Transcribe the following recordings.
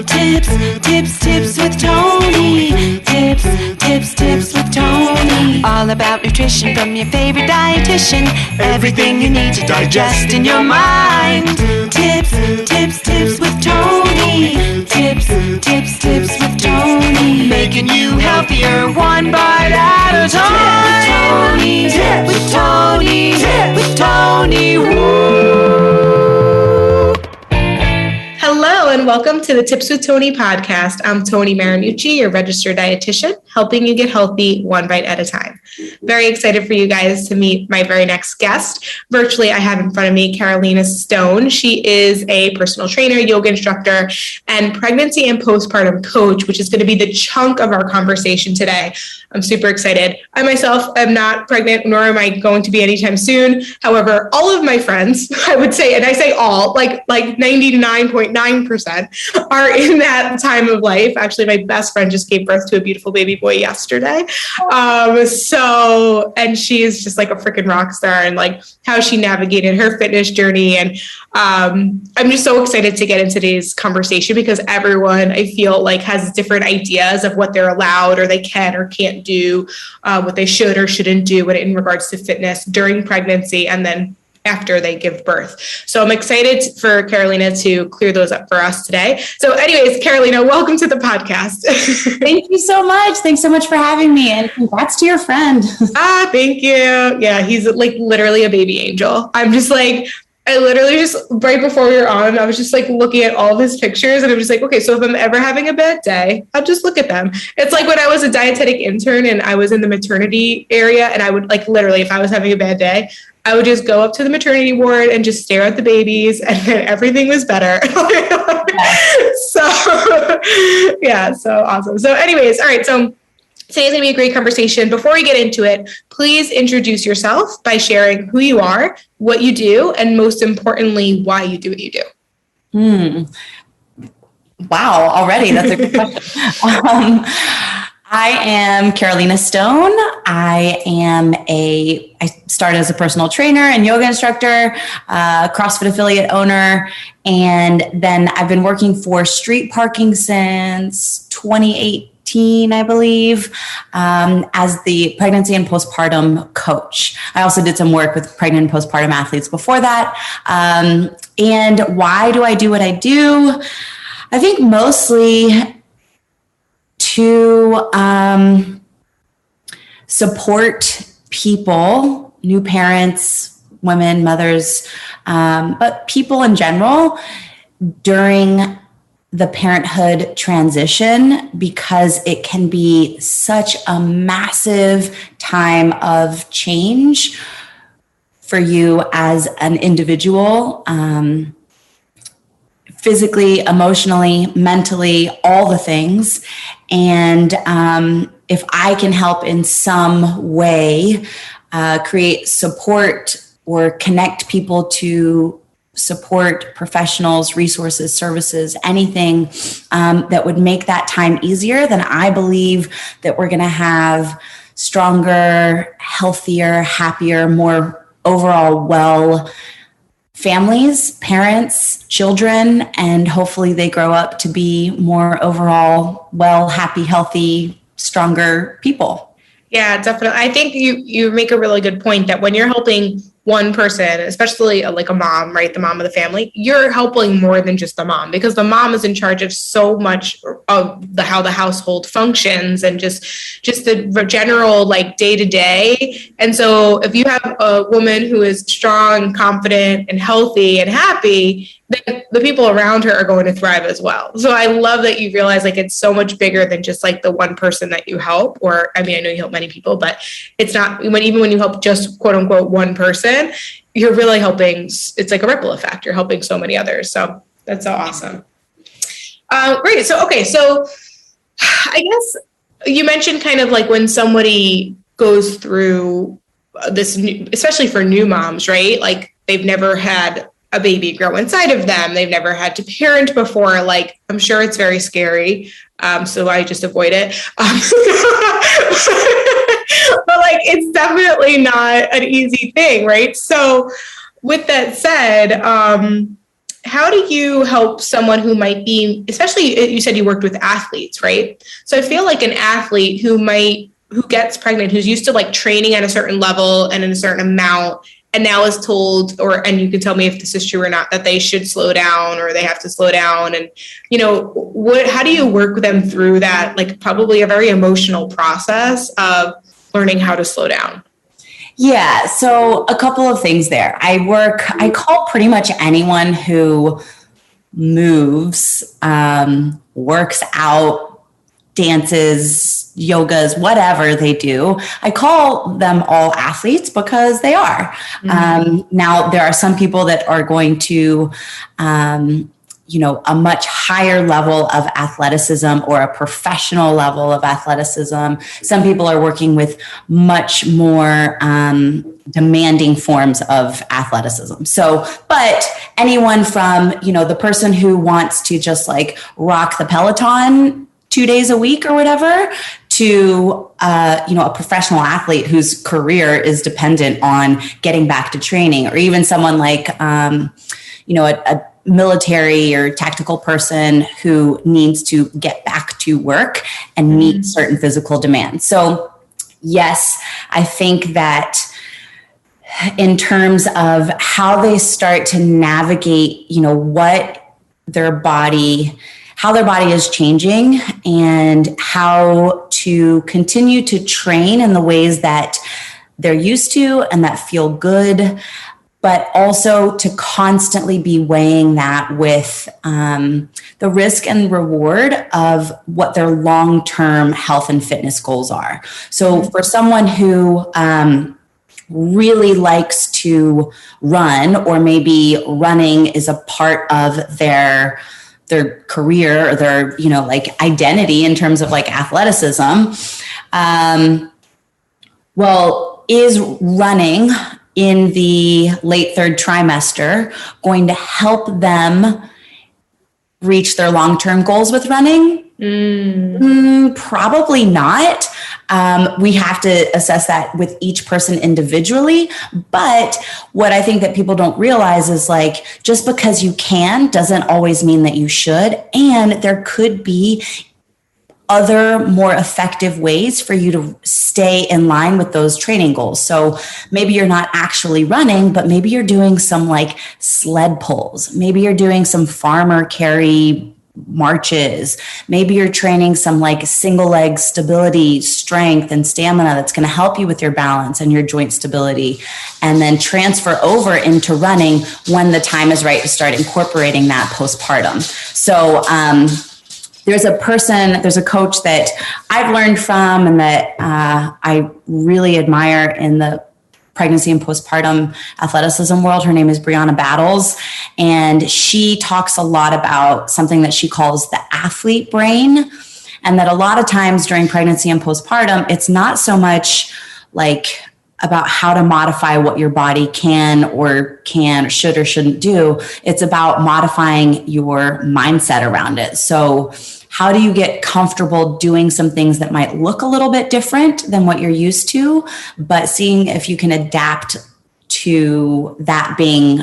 Tips with Tony. Tips with Tony. All about nutrition from your favorite dietitian. Everything you need to digest in your mind. Tips with Tony. Tips with Tony. Making you healthier one bite at a time. With Tony. Woo. Hello and welcome to the Tips with Tony podcast. I'm Tony Marinucci, your registered dietitian, helping you get healthy one bite at a time. Very excited for you guys to meet my very next guest. Virtually, I have in front of me Carolina Stone. She is a personal trainer, yoga instructor, and pregnancy and postpartum coach, which is going to be the chunk of our conversation today. I'm super excited. I myself am not pregnant, nor am I going to be anytime soon. However, all of my friends, I would say, and I say all, like 99.9% are in that time of life. Actually, my best friend just gave birth to a beautiful baby boy yesterday. And she is just like a freaking rock star, and like how she navigated her fitness journey. And I'm just so excited to get into today's conversation because everyone, I feel like, has different ideas of what they're allowed or they can or can't do, what they should or shouldn't do in regards to fitness during pregnancy and then after they give birth. So I'm excited for Carolina to clear those up for us today. So anyways, Carolina, welcome to the podcast. Thank you so much. Thanks so much for having me, and congrats to your friend. Thank you. Yeah, he's like literally a baby angel. I'm just like, I literally just, right before we were on, I was just like looking at all of his pictures and I'm just like, okay, so if I'm ever having a bad day, I'll just look at them. It's like when I was a dietetic intern and I was in the maternity area, and I would like literally, if I was having a bad day, I would just go up to the maternity ward and just stare at the babies, and then everything was better. So awesome. So anyways, all right. So today's going to be a great conversation. Before we get into it, please introduce yourself by sharing who you are, what you do, and most importantly, why you do what you do. Wow, already that's a good question. I am Carolina Stone. I started as a personal trainer and yoga instructor, CrossFit affiliate owner, and then I've been working for street parking since 2018, I believe, as the pregnancy and postpartum coach. I also did some work with pregnant and postpartum athletes before that. And why do I do what I do? I think mostly to support people, new parents, women, mothers, but people in general during the parenthood transition, because it can be such a massive time of change for you as an individual, physically, emotionally, mentally, all the things. And if I can help in some way create support or connect people to support professionals, resources, services, anything that would make that time easier, then I believe that we're going to have stronger, healthier, happier, more overall well families, parents, children, and hopefully they grow up to be more overall well, happy, healthy, stronger people. Yeah, definitely. I think you make a really good point that when you're helping one person, especially like a mom, right? The mom of the family, you're helping more than just the mom, because the mom is in charge of so much of how the household functions and just the general like day to day. And so if you have a woman who is strong, confident, and healthy and happy, then the people around her are going to thrive as well. So I love that you realize like it's so much bigger than just like the one person that you help, or I mean, I know you help many people, but it's not even when you help just quote unquote one person, you're really helping. It's like a ripple effect. You're helping so many others. So that's so awesome. Great. So, okay. So I guess you mentioned kind of like when somebody goes through this, especially for new moms, right? Like they've never had a baby grow inside of them. They've never had to parent before. Like, I'm sure it's very scary. So I just avoid it. But like, it's definitely not an easy thing, right? So with that said, how do you help someone who might be, especially you said you worked with athletes, right? So I feel like an athlete who gets pregnant, who's used to like training at a certain level and in a certain amount, and now is told, and you can tell me if this is true or not, that they should slow down or they have to slow down. And, how do you work with them through that, like probably a very emotional process of learning how to slow down? Yeah. So a couple of things there. I call pretty much anyone who moves, works out, dances, yogas, whatever they do. I call them all athletes because they are. Now, there are some people that are going to, a much higher level of athleticism or a professional level of athleticism. Some people are working with much more demanding forms of athleticism. So, but anyone from, the person who wants to just like rock the Peloton 2 days a week or whatever, to a professional athlete whose career is dependent on getting back to training, or even someone like a military or tactical person who needs to get back to work and meet certain physical demands. So yes, I think that in terms of how they start to navigate, how their body is changing and how to continue to train in the ways that they're used to and that feel good, but also to constantly be weighing that with the risk and reward of what their long-term health and fitness goals are. So for someone who really likes to run, or maybe running is a part of their career or their, identity in terms of like athleticism, is running in the late third trimester going to help them reach their long-term goals with running? Probably not. We have to assess that with each person individually. But what I think that people don't realize is like, just because you can doesn't always mean that you should. And there could be other more effective ways for you to stay in line with those training goals. So maybe you're not actually running, but maybe you're doing some like sled pulls. Maybe you're doing some farmer carry marches. Maybe you're training some like single leg stability, strength, and stamina that's going to help you with your balance and your joint stability, and then transfer over into running when the time is right to start incorporating that postpartum. So, there's a coach that I've learned from and that I really admire in the pregnancy and postpartum athleticism world. Her name is Brianna Battles, and she talks a lot about something that she calls the athlete brain, and that a lot of times during pregnancy and postpartum, it's not so much like about how to modify what your body can or should or shouldn't do. It's about modifying your mindset around it. So how do you get comfortable doing some things that might look a little bit different than what you're used to, but seeing if you can adapt to that being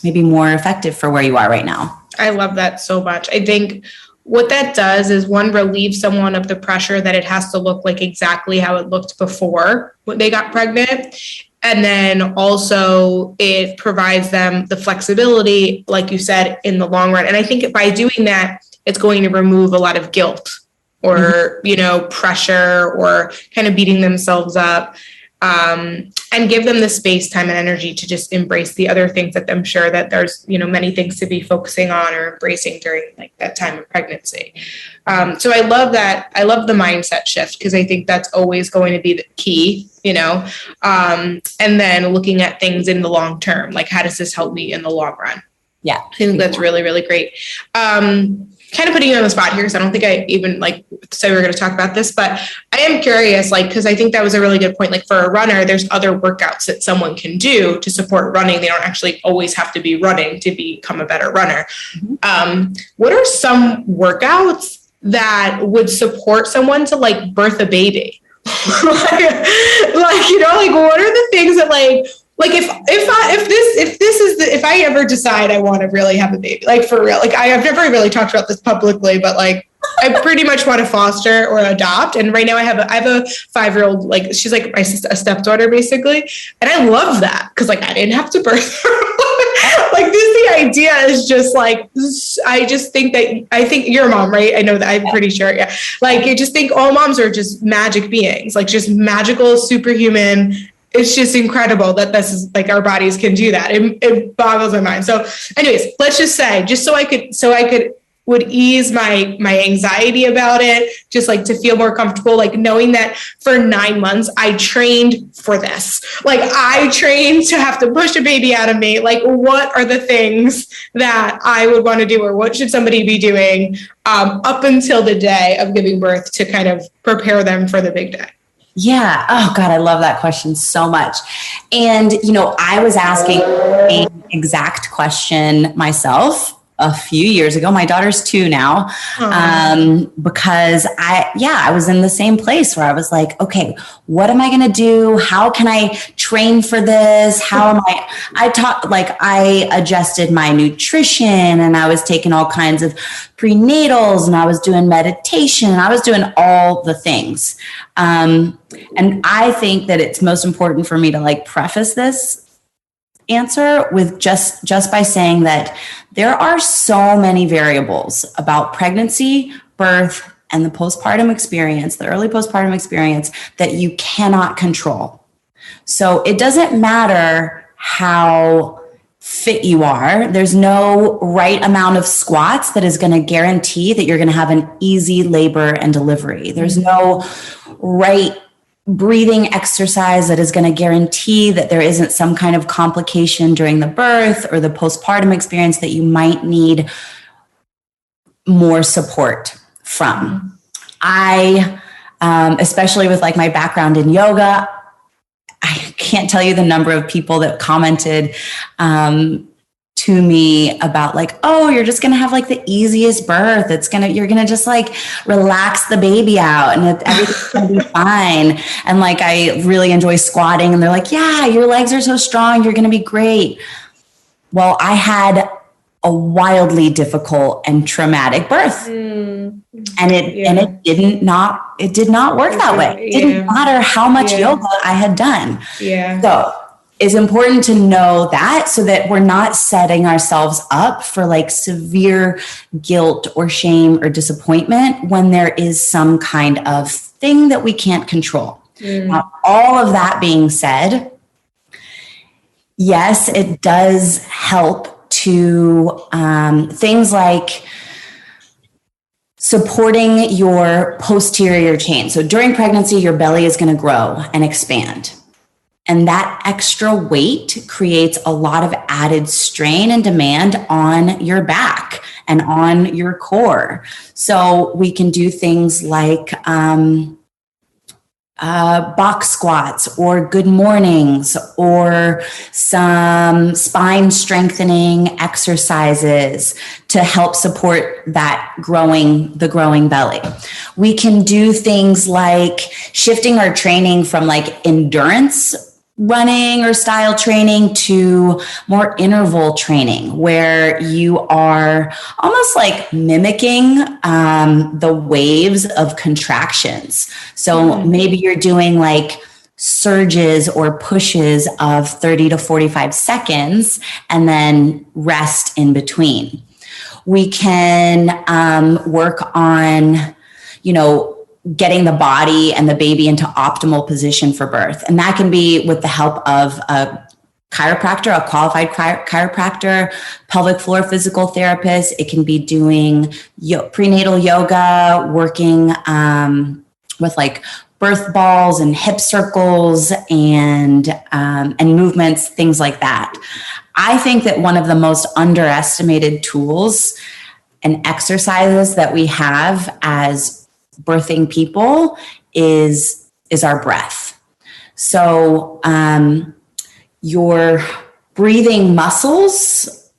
maybe more effective for where you are right now. I love that so much. I think what that does is, one, relieve someone of the pressure that it has to look like exactly how it looked before when they got pregnant. And then also it provides them the flexibility, like you said, in the long run. And I think by doing that, it's going to remove a lot of guilt or, pressure or kind of beating themselves up, and give them the space, time, and energy to just embrace the other things that I'm sure that there's, many things to be focusing on or embracing during like that time of pregnancy. So I love that. I love the mindset shift because I think that's always going to be the key, and then looking at things in the long term, like how does this help me in the long run? Yeah. I think that's really, really great. Kind of putting you on the spot here because I don't think I even said we were going to talk about this, but I am curious, because I think that was a really good point. Like for a runner, there's other workouts that someone can do to support running. They don't actually always have to be running to become a better runner. Mm-hmm. What are some workouts that would support someone to birth a baby? What are the things that like if I ever decide I want to really have a baby, like for real, like I've never really talked about this publicly, but like I pretty much want to foster or adopt. And right now I have a 5-year-old, like she's like a stepdaughter basically. And I love that because like I didn't have to birth her. Like the idea is just like, I think you're a mom, right? I know that, I'm pretty sure. Yeah. Like I just think all moms are just magic beings, like just magical, superhuman. It's just incredible that this is like our bodies can do that. It boggles my mind. So anyways, let's just say, just so I could would ease my anxiety about it, just like to feel more comfortable, like knowing that for 9 months I trained for this. Like I trained to have to push a baby out of me. Like what are the things that I would want to do, or what should somebody be doing up until the day of giving birth to kind of prepare them for the big day? Yeah. Oh God, I love that question so much. And, I was asking an exact question myself a few years ago. My daughter's 2 now, because I was in the same place where I was like, okay, what am I going to do? How can I train for this? How am I adjusted my nutrition, and I was taking all kinds of prenatals, and I was doing meditation, and I was doing all the things. And I think that it's most important for me to like preface this answer with just by saying that there are so many variables about pregnancy, birth, and the postpartum experience, the early postpartum experience, that you cannot control. So it doesn't matter how fit you are. There's no right amount of squats that is going to guarantee that you're going to have an easy labor and delivery. There's no right breathing exercise that is going to guarantee that there isn't some kind of complication during the birth or the postpartum experience that you might need more support from. I, especially with like my background in yoga, I can't tell you the number of people that commented to me about like, oh, you're just going to have like the easiest birth. You're going to just like relax the baby out and everything's going to be fine. And like, I really enjoy squatting, and they're like, yeah, your legs are so strong. You're going to be great. Well, I had a wildly difficult and traumatic birth. And it did not work that way. It didn't matter how much yoga I had done. Yeah. So it's important to know that, so that we're not setting ourselves up for like severe guilt or shame or disappointment when there is some kind of thing that we can't control. Now, all of that being said, yes, it does help to things like supporting your posterior chain. So during pregnancy, your belly is going to grow and expand. And that extra weight creates a lot of added strain and demand on your back and on your core. So we can do things like box squats or good mornings or some spine strengthening exercises to help support the growing belly. We can do things like shifting our training from like endurance running or style training to more interval training, where you are almost like mimicking the waves of contractions. So maybe you're doing like surges or pushes of 30 to 45 seconds and then rest in between. We can work on, getting the body and the baby into optimal position for birth. And that can be with the help of a chiropractor, a qualified chiropractor, pelvic floor physical therapist. It can be doing prenatal yoga, working with like birth balls and hip circles and movements, things like that. I think that one of the most underestimated tools and exercises that we have as birthing people is our breath. So your breathing muscles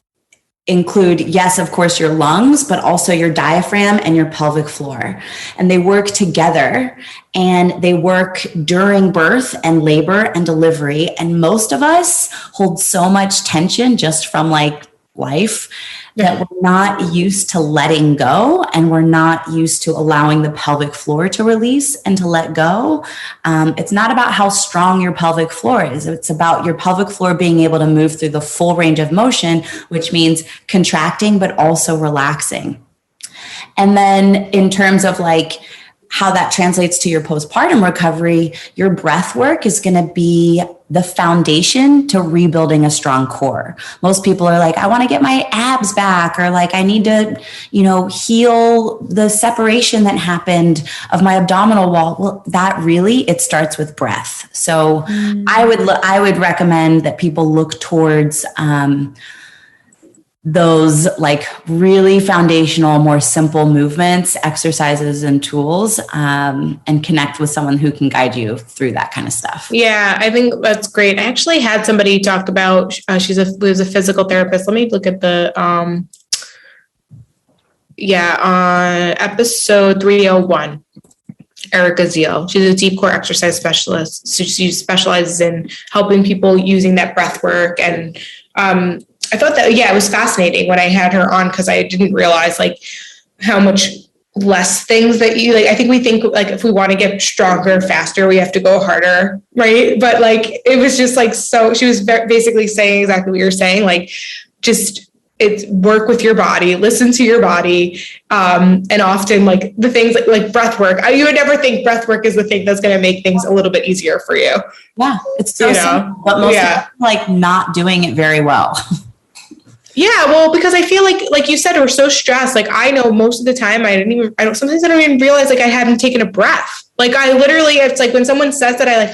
include, yes, of course, your lungs, but also your diaphragm and your pelvic floor. And they work together, and they work during birth and labor and delivery. And most of us hold so much tension just from like life that we're not used to letting go, and we're not used to allowing the pelvic floor to release and to let go. It's not about how strong your pelvic floor is. It's about your pelvic floor being able to move through the full range of motion, which means contracting, but also relaxing. And then in terms of like how that translates to your postpartum recovery, your breath work is going to be the foundation to rebuilding a strong core. Most people are like, I want to get my abs back, or like, I need to, heal the separation that happened of my abdominal wall. Well, that really, it starts with breath. So I would recommend that people look towards, those like really foundational, more simple movements, exercises, and tools, and connect with someone who can guide you through that kind of stuff. Yeah, I think that's great. I actually had somebody talk about, she was a physical therapist. Let me look at the, on episode 301, Erica Zeal. She's a deep core exercise specialist. So she specializes in helping people using that breath work. And, I thought that, it was fascinating when I had her on, because I didn't realize like how much less things that you like. I think we think like if we want to get stronger, faster, we have to go harder. Right. But like, it was just like, so she was basically saying exactly what you're saying. Like, just it's work with your body, listen to your body. And often like the things like breath work, you would never think breath work is the thing that's going to make things a little bit easier for you. Yeah. It's so simple, but most people like not doing it very well. Yeah, well, because I feel like you said, we're so stressed. Like, I know most of the time sometimes I don't even realize like I hadn't taken a breath. Like, I literally, it's like when someone says that, I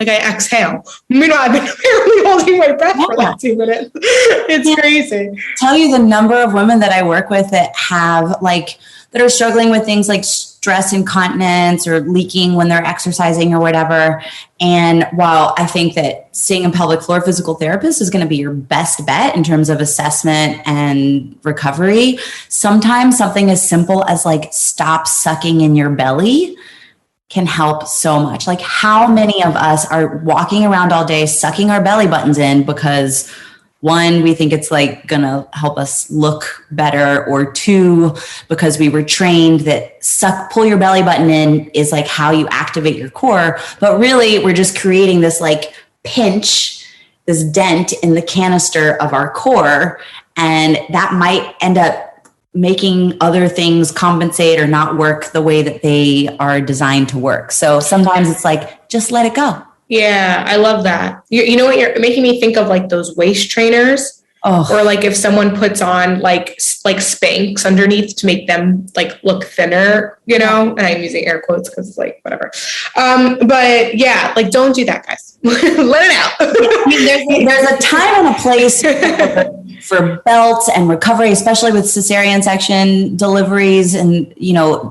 I exhale. Meanwhile, I've been barely holding my breath for like 2 minutes. It's crazy. Tell you the number of women that I work with that are struggling with things like stress incontinence or leaking when they're exercising or whatever. And while I think that seeing a pelvic floor physical therapist is going to be your best bet in terms of assessment and recovery, sometimes something as simple as like stop sucking in your belly can help so much. Like, how many of us are walking around all day sucking our belly buttons in because one, we think it's like gonna help us look better, or two, because we were trained that pull your belly button in is like how you activate your core. But really, we're just creating this like pinch, this dent in the canister of our core. And that might end up making other things compensate or not work the way that they are designed to work. So sometimes it's like, just let it go. Yeah, I love that. You know what, you're making me think of like those waist trainers, or like if someone puts on like Spanx underneath to make them like look thinner, and I'm using air quotes because it's like whatever. But yeah, like don't do that, guys. Let it out. I mean, there's a time and a place for belts and recovery, especially with cesarean section deliveries. And,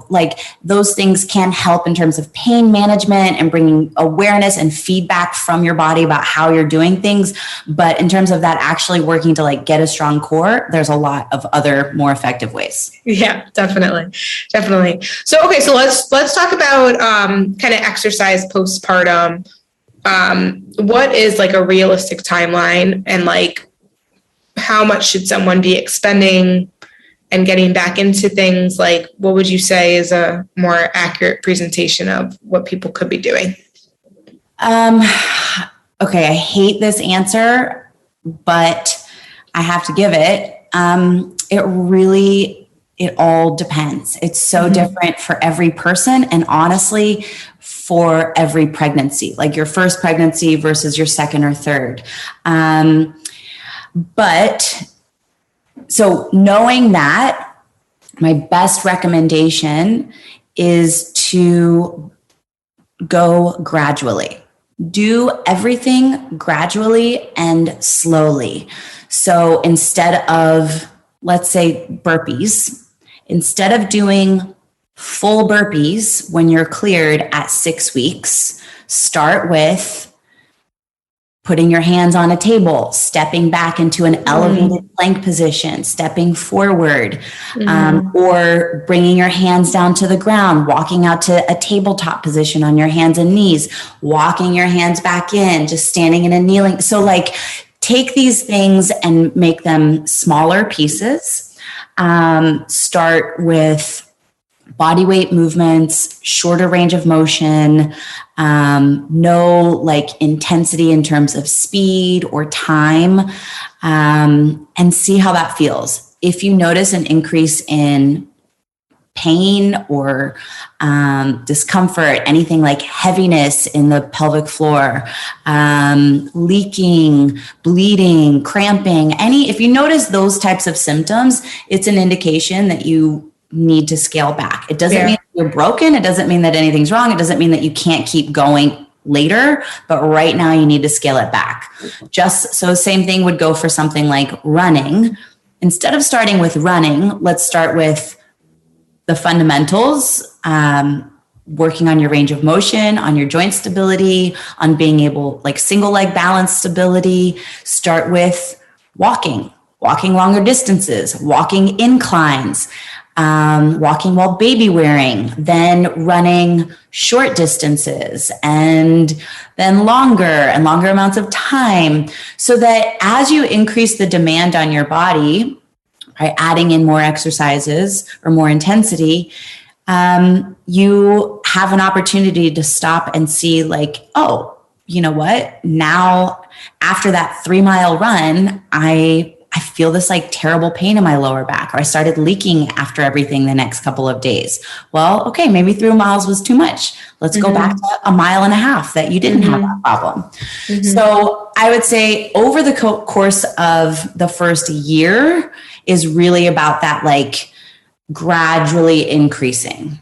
like those things can help in terms of pain management and bringing awareness and feedback from your body about how you're doing things. But in terms of that actually working to like get a strong core, there's a lot of other more effective ways. Yeah, definitely. So, okay. So let's talk about kind of exercise postpartum. What is like a realistic timeline, and like how much should someone be expending and getting back into things? Like, what would you say is a more accurate presentation of what people could be doing? Okay, I hate this answer, but I have to give it. It all depends. It's so different for every person, and honestly, for every pregnancy, like your first pregnancy versus your second or third. But so knowing that, my best recommendation is to go gradually. Do everything gradually and slowly. So instead of, let's say, burpees, instead of doing full burpees when you're cleared at 6 weeks, start with putting your hands on a table, stepping back into an elevated plank position, stepping forward, or bringing your hands down to the ground, walking out to a tabletop position on your hands and knees, walking your hands back in, just standing in a kneeling. So like take these things and make them smaller pieces. Start with body weight movements, shorter range of motion, no like intensity in terms of speed or time, and see how that feels. If you notice an increase in pain or discomfort, anything like heaviness in the pelvic floor, leaking, bleeding, cramping, if you notice those types of symptoms, it's an indication that you need to scale back. It doesn't mean you're broken. It doesn't mean that anything's wrong. It doesn't mean that you can't keep going later, but right now you need to scale it back. Just so same thing would go for something like running. Instead of starting with running, let's start with the fundamentals, working on your range of motion, on your joint stability, on being able, like single leg balance stability. Start with walking longer distances, walking inclines, walking while baby wearing, then running short distances, and then longer amounts of time, so that as you increase the demand on your body, by adding in more exercises or more intensity, you have an opportunity to stop and see like, oh, you know what? Now, after that 3-mile run, I feel this like terrible pain in my lower back, or I started leaking after everything the next couple of days. Well, okay, maybe 3 miles was too much. Let's go back to 1.5 miles that you didn't have that problem. So I would say over the course of the first year is really about that, like gradually increasing.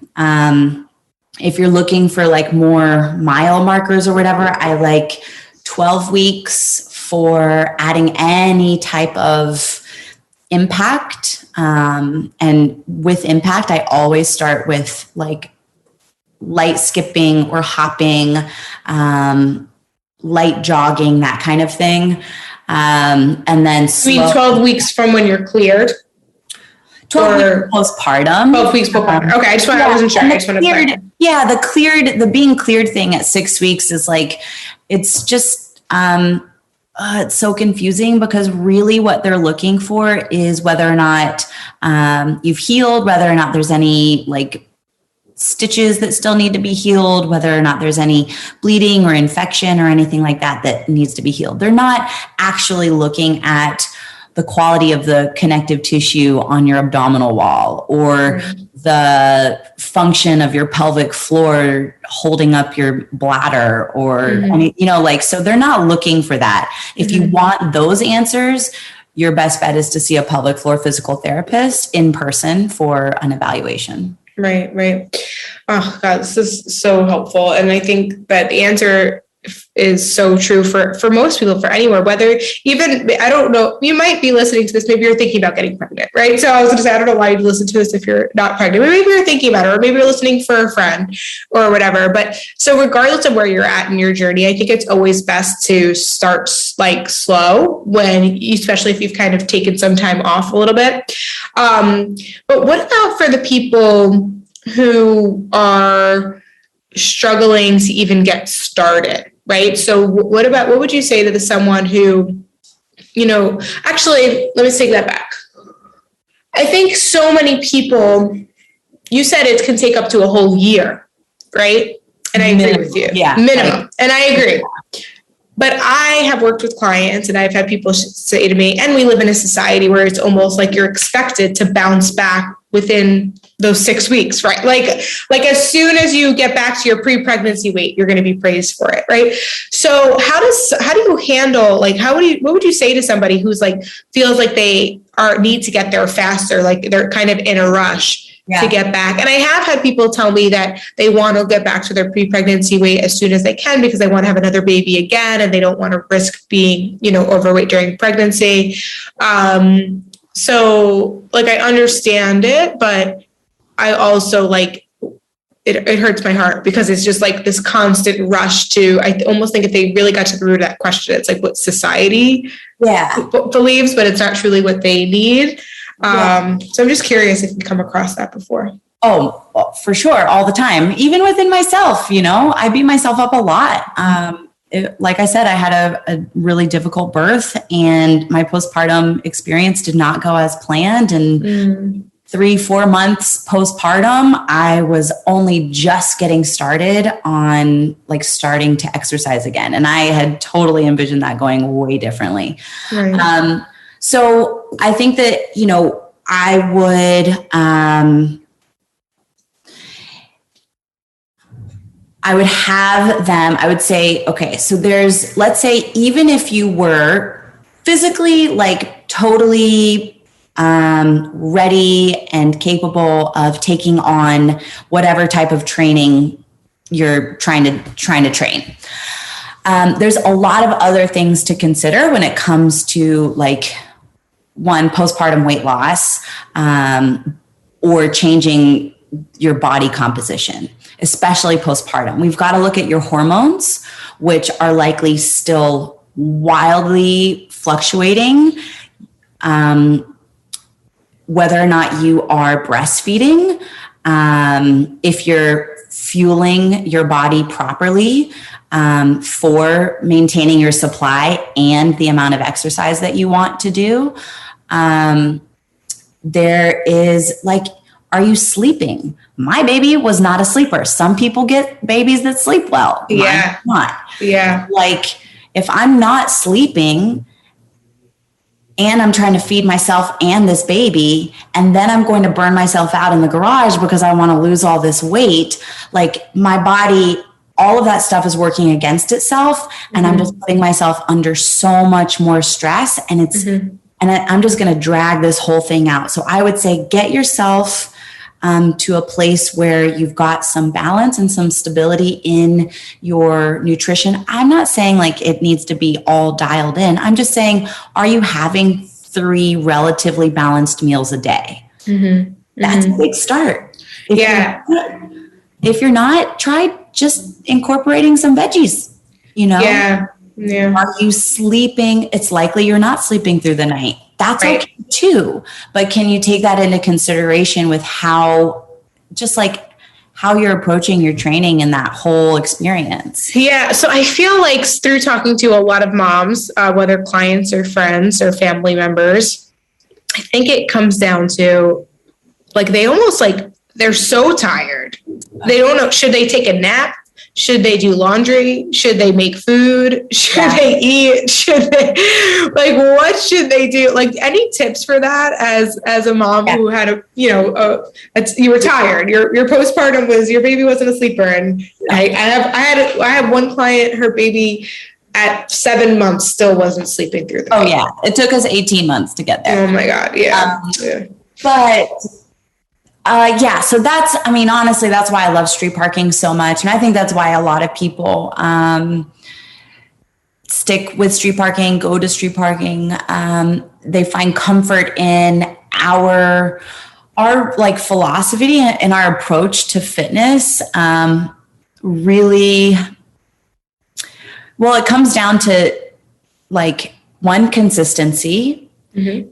If you're looking for like more mile markers or whatever, I like 12 weeks for adding any type of impact. And with impact, I always start with like light skipping or hopping, light jogging, that kind of thing. And then 12 weeks from when you're cleared. 12 weeks postpartum. 12 weeks postpartum. Okay, I wasn't sure. The being cleared thing at 6 weeks is like, it's just, it's so confusing, because really what they're looking for is whether or not you've healed, whether or not there's any like stitches that still need to be healed, whether or not there's any bleeding or infection or anything like that needs to be healed. They're not actually looking at the quality of the connective tissue on your abdominal wall, or the function of your pelvic floor holding up your bladder, or, so they're not looking for that. If you want those answers, your best bet is to see a pelvic floor physical therapist in person for an evaluation. Right. Oh God, this is so helpful. And I think that the answer is so true for most people, for anywhere, whether even, I don't know, you might be listening to this, maybe you're thinking about getting pregnant, right? So I was going to say, I don't know why you'd listen to this if you're not pregnant, but maybe you're thinking about it, or maybe you're listening for a friend or whatever. But so regardless of where you're at in your journey, I think it's always best to start like slow, especially if you've kind of taken some time off a little bit. But what about for the people who are struggling to even get started, right? So what would you say to someone who, actually, let me take that back. I think so many people, you said it can take up to a whole year, right? And I agree with you. Yeah. Minimum. And I agree. But I have worked with clients, and I've had people say to me, and we live in a society where it's almost like you're expected to bounce back within those 6 weeks, right? Like as soon as you get back to your pre-pregnancy weight, you're going to be praised for it, right? So how do you handle, like, what would you say to somebody who's like, feels like they need to get there faster, like they're kind of in a rush to get back? And I have had people tell me that they want to get back to their pre-pregnancy weight as soon as they can, because they want to have another baby again, and they don't want to risk being, overweight during pregnancy. So like, I understand it, but I also it hurts my heart because it's just like this constant rush to, I almost think if they really got to the root of that question, it's like what society believes, but it's not truly what they need. So I'm just curious if you come across that before. Oh, well, for sure. All the time. Even within myself, I beat myself up a lot. Like I said, I had a really difficult birth, and my postpartum experience did not go as planned. And 3-4 months postpartum, I was only just getting started on starting to exercise again. And I had totally envisioned that going way differently. Right. So I think that, I would have them, I would say, okay, so let's say, even if you were physically totally ready and capable of taking on whatever type of training you're trying to train. There's a lot of other things to consider when it comes to one, postpartum weight loss, or changing your body composition, especially postpartum. We've got to look at your hormones, which are likely still wildly fluctuating. Whether or not you are breastfeeding, if you're fueling your body properly for maintaining your supply and the amount of exercise that you want to do. There is are you sleeping? My baby was not a sleeper. Some people get babies that sleep well. Yeah. Mine not. Yeah. If I'm not sleeping and I'm trying to feed myself and this baby, and then I'm going to burn myself out in the garage because I want to lose all this weight, my body, all of that stuff is working against itself. And I'm just putting myself under so much more stress, and I'm just going to drag this whole thing out. So I would say, get yourself to a place where you've got some balance and some stability in your nutrition. I'm not saying it needs to be all dialed in. I'm just saying, are you having 3 relatively balanced meals a day? That's a big start. If you're not, try just incorporating some veggies, Yeah. Are you sleeping? It's likely you're not sleeping through the night. That's right. Okay too. But can you take that into consideration with how you're approaching your training and that whole experience? Yeah. So I feel through talking to a lot of moms, whether clients or friends or family members, I think it comes down to they almost they're so tired. They don't know, should they take a nap? Should they do laundry? Should they make food? Should they eat? Should they, what should they do? Any tips for that as a mom who had you were tired. Your postpartum was, your baby wasn't a sleeper. And I have one client, her baby at 7 months still wasn't sleeping through the night. Oh yeah. It took us 18 months to get there. Oh my God. Yeah. But so honestly, that's why I love street parking so much. And I think that's why a lot of people stick with street parking, go to street parking. They find comfort in our philosophy and our approach to fitness. Really, well, it comes down to one, consistency.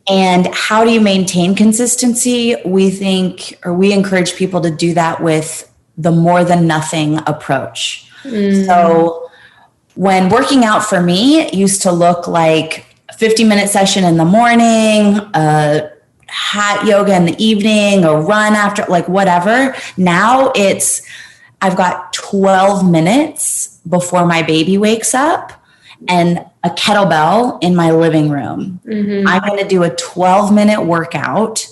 And how do you maintain consistency? We encourage people to do that with the more than nothing approach. So when working out for me, it used to look like a 50-minute session in the morning, a hot yoga in the evening, a run after, whatever. Now I've got 12 minutes before my baby wakes up and a kettlebell in my living room. I'm going to do a 12-minute workout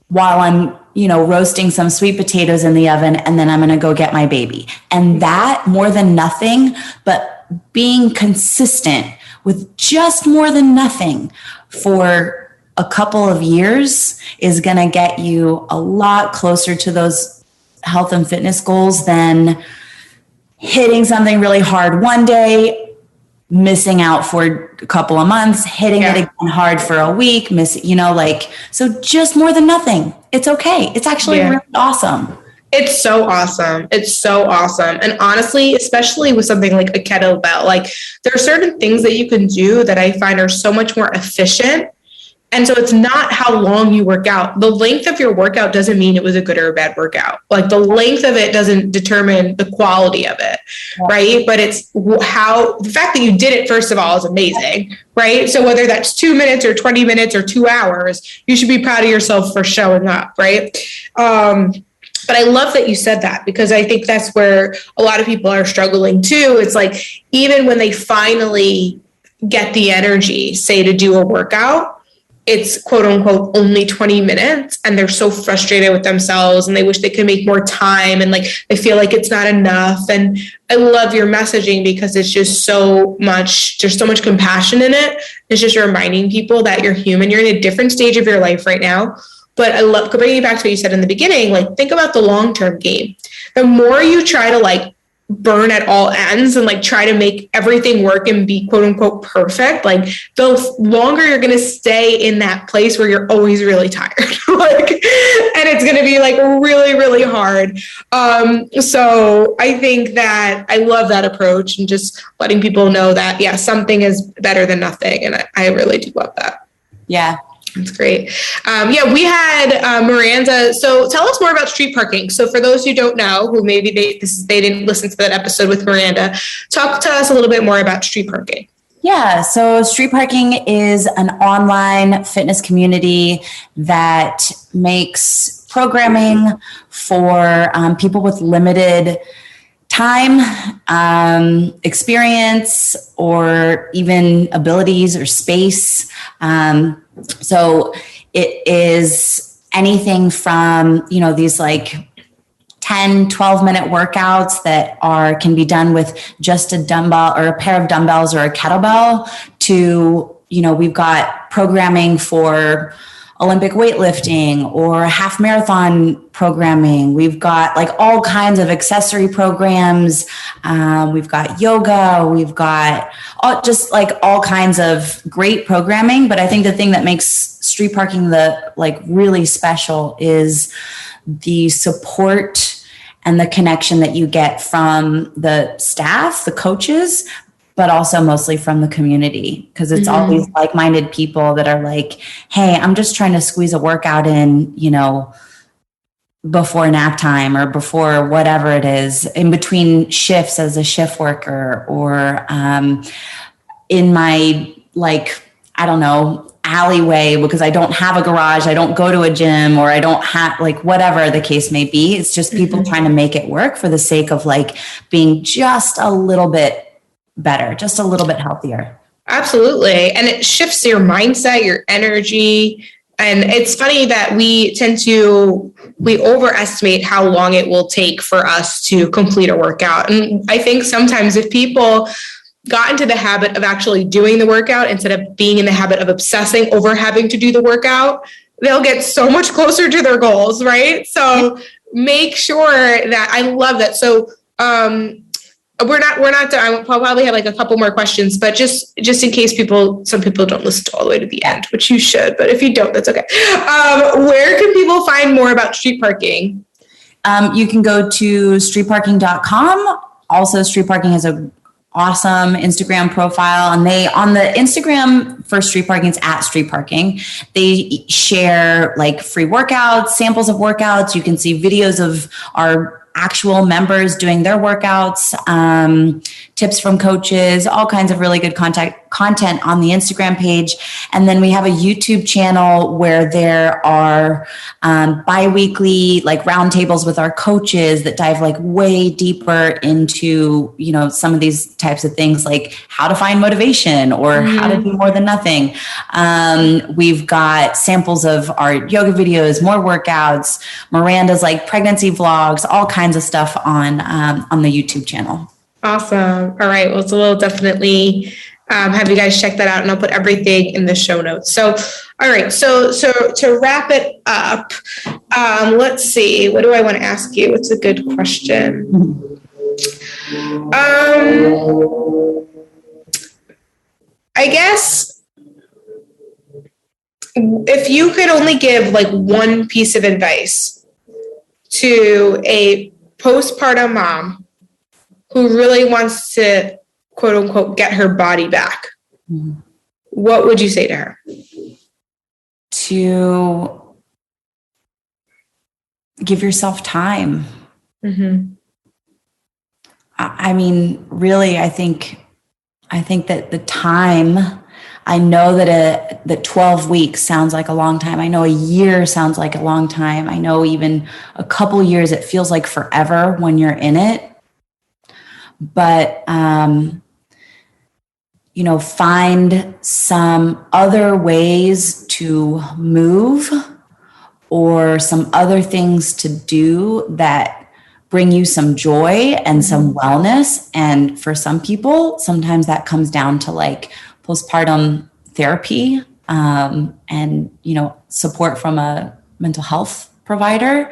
while I'm, roasting some sweet potatoes in the oven, and then I'm going to go get my baby. And that, more than nothing, but being consistent with just more than nothing for a couple of years is going to get you a lot closer to those health and fitness goals than hitting something really hard one day, missing out for a couple of months, hitting it again hard for a week, so just more than nothing. It's okay. It's actually really awesome. It's so awesome. It's so awesome. And honestly, especially with something like a kettlebell, like there are certain things that you can do that I find are so much more efficient. And so it's not how long you work out. The length of your workout doesn't mean it was a good or a bad workout. Like the length of it doesn't determine the quality of it, right? But it's how the fact that you did it, first of all, is amazing, right? So whether that's 2 minutes or 20 minutes or 2 hours, you should be proud of yourself for showing up, right? But I love that you said that, because I think that's where a lot of people are struggling too. It's like, even when they finally get the energy, say, to do a workout, it's quote unquote only 20 minutes, and they're so frustrated with themselves and they wish they could make more time, and like they feel like it's not enough. And I love your messaging because it's just so much, there's so much compassion in it. It's just reminding people that you're human, you're in a different stage of your life right now. But I love bringing you back to what you said in the beginning, like think about the long-term game. The more you try to like burn at all ends and like try to make everything work and be quote unquote perfect, like the longer you're going to stay in that place where you're always really tired, like, and it's going to be like really, really hard. So I think that I love that approach, and just letting people know that, yeah, something is better than nothing. And I really do love that. Yeah. That's great. Yeah, we had Miranda. So tell us more about street parking. So for those who don't know, who maybe they didn't listen to that episode with Miranda, talk to us a little bit more about street parking. Yeah, so street parking is an online fitness community that makes programming for people with limited time, experience, or even abilities or space. So it is anything from, these like 10, 12-minute workouts that can be done with just a dumbbell or a pair of dumbbells or a kettlebell to, we've got programming for Olympic weightlifting or half marathon programming. We've got like all kinds of accessory programs. We've got yoga. We've got all kinds of great programming. But I think the thing that makes street parking really special is the support and the connection that you get from the staff, the coaches, but also mostly from the community, because it's always like-minded people that are like, hey, I'm just trying to squeeze a workout in, before nap time or before whatever it is, in between shifts as a shift worker, or in my, alleyway because I don't have a garage, I don't go to a gym, or I don't have whatever the case may be. It's just people trying to make it work for the sake of being just a little bit better, just a little bit healthier. Absolutely. And it shifts your mindset, your energy. And it's funny that we overestimate how long it will take for us to complete a workout. And I think sometimes if people got into the habit of actually doing the workout instead of being in the habit of obsessing over having to do the workout, they'll get so much closer to their goals, right? So make sure that, I love that. So, we're not done. I'll probably have a couple more questions, but just in case some people don't listen to all the way to the end, which you should, but if you don't, that's okay. Where can people find more about street parking? You can go to streetparking.com. Also, Street Parking has a awesome Instagram profile, and on the Instagram for Street Parking, it's at Street Parking. They share free workouts, samples of workouts. You can see videos of our actual members doing their workouts, tips from coaches, all kinds of really good content on the Instagram page. And then we have a YouTube channel where there are bi-weekly roundtables with our coaches that dive way deeper into, some of these types of things, like how to find motivation or how to do more than nothing. We've got samples of our yoga videos, more workouts, Miranda's pregnancy vlogs, all kinds of stuff on the YouTube channel. Awesome. All right. Well, so we'll definitely have you guys check that out, and I'll put everything in the show notes. So, all right. So to wrap it up, let's see. What do I want to ask you? It's a good question. I guess if you could only give one piece of advice to a postpartum mom who really wants to, quote unquote, get her body back, what would you say to her? To give yourself time. I mean, really, I think that the time, I know that 12 weeks sounds like a long time. I know a year sounds like a long time. I know even a couple years, it feels like forever when you're in it. But, find some other ways to move or some other things to do that bring you some joy and some wellness. And for some people, sometimes that comes down to like postpartum therapy, and, support from a mental health provider,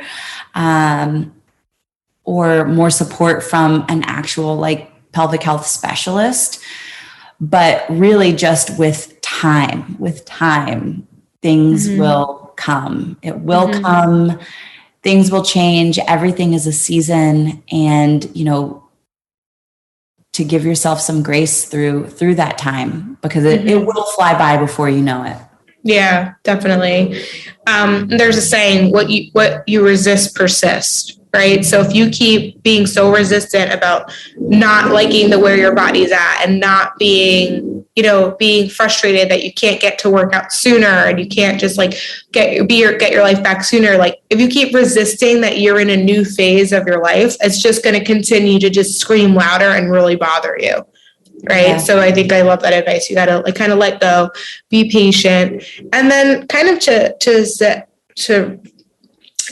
or more support from an actual like pelvic health specialist. But really just with time, things will come. It will come. Things will change. Everything is a season, and, to give yourself some grace through that time, because it will fly by before you know it. Yeah, definitely. There's a saying, what you resist persists, right? So if you keep being so resistant about not liking where your body's at and not being frustrated that you can't get to work out sooner and you can't just like get your life back sooner. Like if you keep resisting that you're in a new phase of your life, it's just going to continue to just scream louder and really bother you. Right. Yeah. So I think I love that advice. You got to kind of let go, be patient, and then kind of to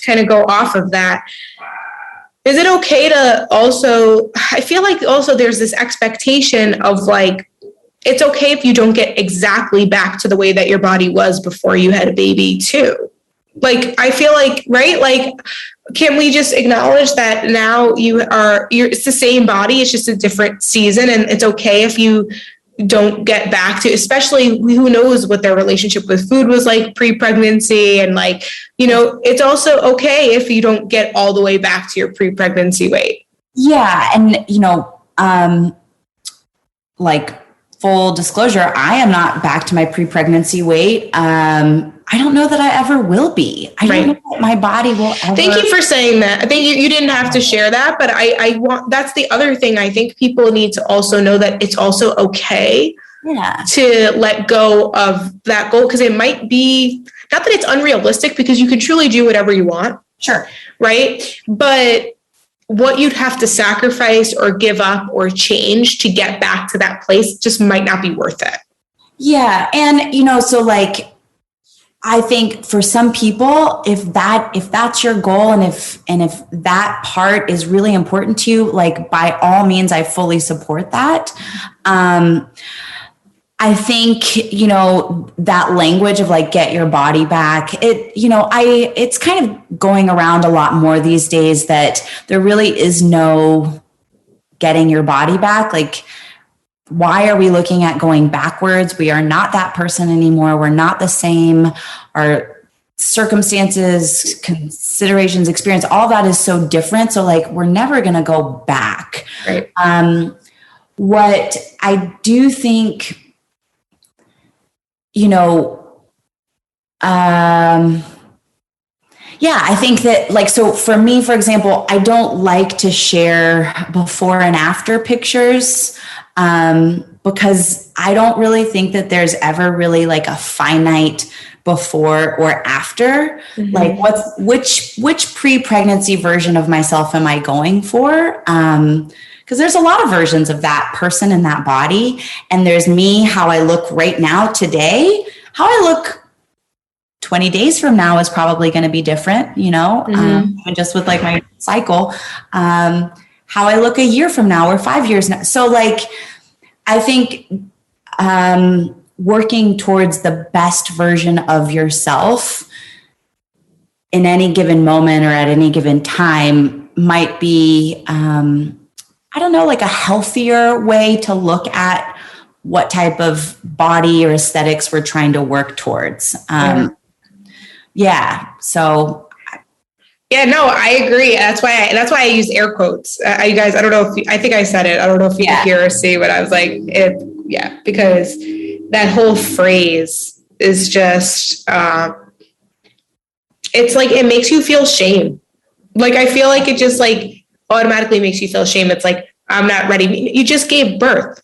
kind of go off of that. Is it okay to also, I feel like also there's this expectation of like, it's okay if you don't get exactly back to the way that your body was before you had a baby too. Like, I feel like, right? Like, can we just acknowledge that now it's the same body, it's just a different season, and it's okay if you don't get back to, especially who knows what their relationship with food was like pre-pregnancy, and like, it's also okay if you don't get all the way back to your pre-pregnancy weight. Yeah. And, like full disclosure, I am not back to my pre-pregnancy weight. I don't know that I ever will be. I don't know that my body will ever. Thank you for saying that. I think you didn't have to share that, but I want, that's the other thing. I think people need to also know that it's also okay to let go of that goal, because it might be, not that it's unrealistic, because you can truly do whatever you want. Sure. Right. But what you'd have to sacrifice or give up or change to get back to that place just might not be worth it. Yeah. And, so like, I think for some people, if that's your goal, and if that part is really important to you, like by all means, I fully support that. I think, that language of like, get your body back, it's kind of going around a lot more these days that there really is no getting your body back. Like, why are we looking at going backwards? We are not that person anymore. We're not the same. Our circumstances, considerations, experience, all that is so different. So like, we're never going to go back. Right. What I do think, I think that like, so for me, for example, I don't like to share before and after pictures, because I don't really think that there's ever really like a finite before or after. Like which pre-pregnancy version of myself am I going for? Because there's a lot of versions of that person in that body. And there's me, how I look right now today. How I look 20 days from now is probably going to be different, just with like my cycle. How I look a year from now or 5 years now. So like, I think working towards the best version of yourself in any given moment or at any given time might be, like a healthier way to look at what type of body or aesthetics we're trying to work towards. So Yeah, no, I agree. That's why I use air quotes. You guys, I don't know if I think I said it. I don't know if you could hear or see, but I was like, because that whole phrase is just, it's like, it makes you feel shame. Like, I feel like it just like automatically makes you feel shame. It's like, I'm not ready. You just gave birth.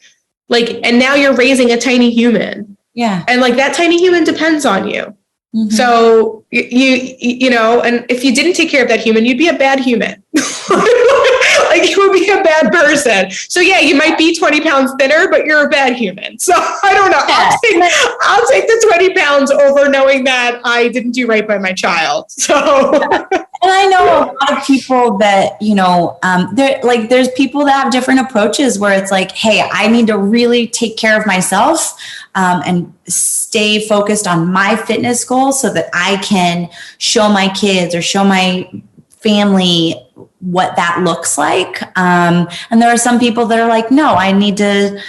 Like, and now you're raising a tiny human. Yeah. And like that tiny human depends on you. Mm-hmm. So you know, and if you didn't take care of that human, you'd be a bad human. Like you would be a bad person. So yeah, you might be 20 pounds thinner, but you're a bad human. So I don't know. I'll take the 20 pounds over knowing that I didn't do right by my child. So. And I know a lot of people that, you know, there's people that have different approaches where it's like, hey, I need to really take care of myself and stay focused on my fitness goals so that I can show my kids or show my family what that looks like. And there are some people that are like, no, I need to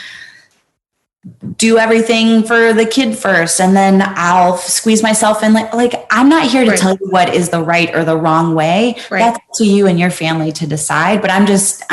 do everything for the kid first, and then I'll squeeze myself in. Like I'm not here to tell you what is the right or the wrong way. Right. That's up to you and your family to decide. But I'm just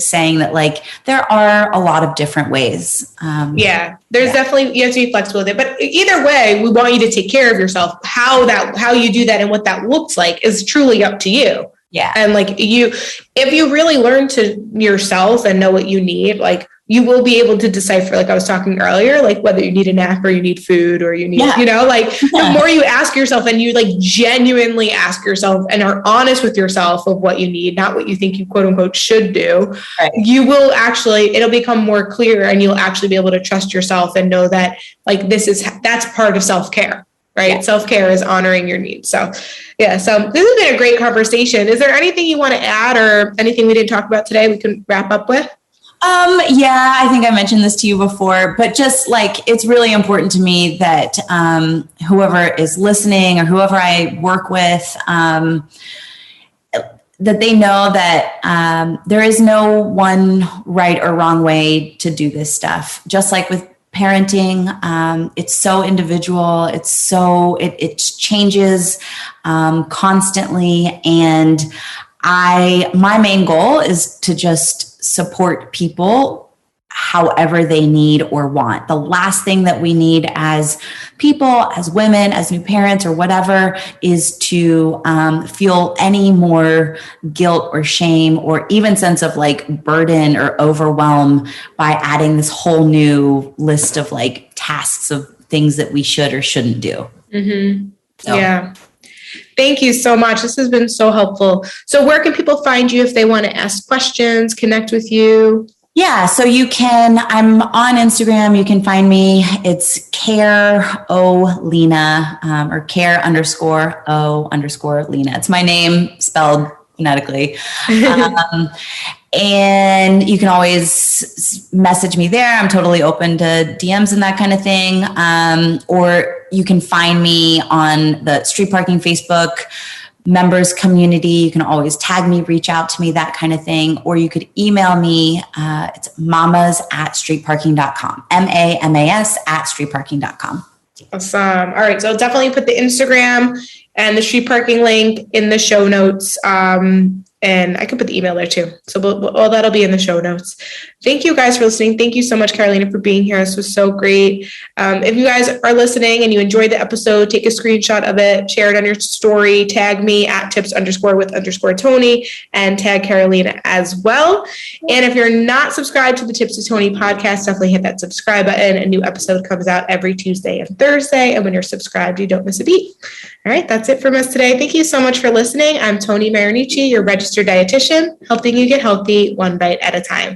saying that like there are a lot of different ways. There's definitely, you have to be flexible with it. But either way, we want you to take care of yourself. How you do that and what that looks like is truly up to you. Yeah. And like if you really learn to yourself and know what you need, like you will be able to decipher, like I was talking earlier, like whether you need a nap or you need food or you need, you know, like the more you ask yourself and you like genuinely ask yourself and are honest with yourself of what you need, not what you think you quote unquote should do, you will actually, it'll become more clear and you'll actually be able to trust yourself and know that like that's part of self-care. Right. Yeah. Self-care is honoring your needs. So, yeah. So this has been a great conversation. Is there anything you want to add or anything we didn't talk about today we can wrap up with? Yeah, I think I mentioned this to you before, but just like, it's really important to me that, whoever is listening or whoever I work with, that they know that, there is no one right or wrong way to do this stuff. Just like with parenting, it's so individual. It's so, it changes, constantly. And my main goal is to just support people however they need or want. The last thing that we need as people, as women, as new parents or whatever, is to feel any more guilt or shame or even sense of like burden or overwhelm by adding this whole new list of like tasks of things that we should or shouldn't do. Mm-hmm. So. Yeah. Thank you so much. This has been so helpful. So where can people find you if they want to ask questions, connect with you? Yeah, so I'm on Instagram. You can find me. It's care_Lena or care_O_Lena. It's my name spelled phonetically. And you can always message me there. I'm totally open to DMs and that kind of thing. Or you can find me on the Street Parking Facebook members community. You can always tag me, reach out to me, that kind of thing. Or you could email me. It's mamas@streetparking.com. MAMAS@streetparking.com. Awesome. All right. So I'll definitely put the Instagram and the Street Parking link in the show notes. And I could put the email there too. So all that'll be in the show notes. Thank you guys for listening. Thank you so much, Carolina, for being here. This was so great. If you guys are listening and you enjoyed the episode, take a screenshot of it, share it on your story, tag me at @tips_with_Tony and tag Carolina as well. And if you're not subscribed to the Tips with Tony podcast, definitely hit that subscribe button. A new episode comes out every Tuesday and Thursday. And when you're subscribed, you don't miss a beat. All right, that's it from us today. Thank you so much for listening. I'm Tony Marinucci, your registered dietitian, helping you get healthy one bite at a time.